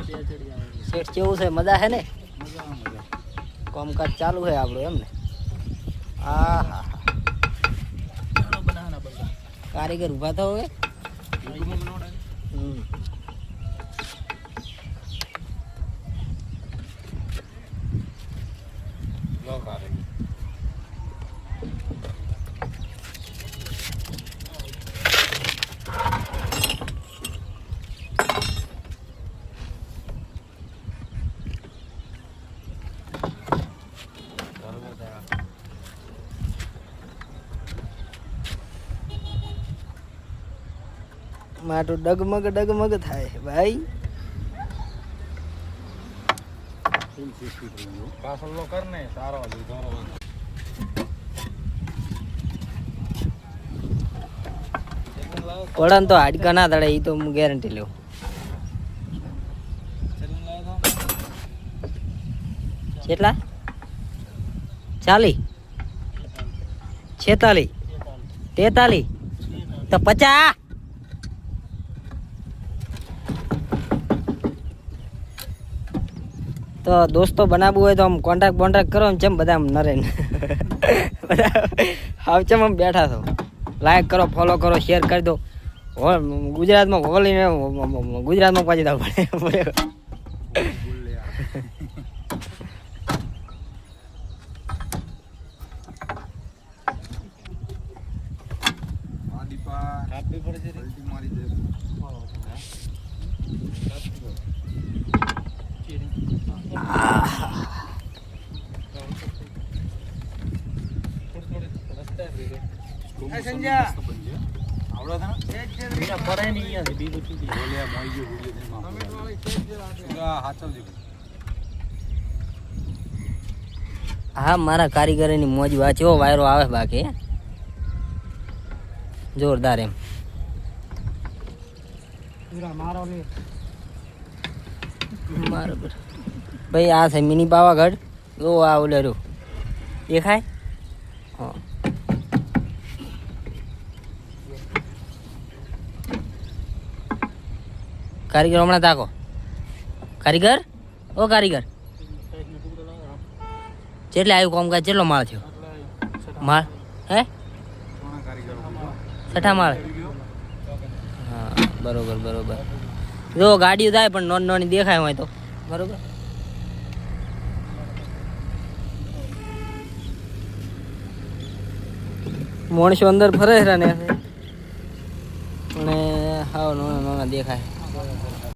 શેઠ કેવું છે? મજા છે ને? કામકાજ ચાલુ છે આપણું એમ ને? હા હા હા. કારીગર ઊભા થયો હવે. માટું ડગમગ થાય ભાઈ. પડન તો હાડકા ના તળે એ તો હું ગેરંટી લઉં. કેટલા? 40 46 43 તો 50. તો દોસ્તો બનાવવું હોય તો આમ કોન્ટ્રાક્ટ કરો ને. ચમ બધા આમ નરે હાવ ચમ આમ બેઠા છો. લાઈક કરો, ફોલો કરો, શેર કરી દો. ગુજરાતમાં હોલીને ગુજરાતમાં પાછી દઉં પડે. હા, મારા કારીગરની મોજ વાંચો. વાયરો આવે બાકી જોરદાર એમ. બરાબર ભાઈ. આ છે મિની પાવાગઢ. જો આ ઓલેરું દેખાય. હા, કારીગર હમણાં તાકો. કારીગર, ઓ કારીગર, કેટલે આવ્યું કામકાજ? કેટલો માળ થયો? માળ હે? 6 માળ. હા, બરોબર. જો ગાડીઓ થાય પણ નોની દેખાય હોય તો બરોબર. માણસો અંદર ફરે છે ને, અને હાવ નાના દેખાય.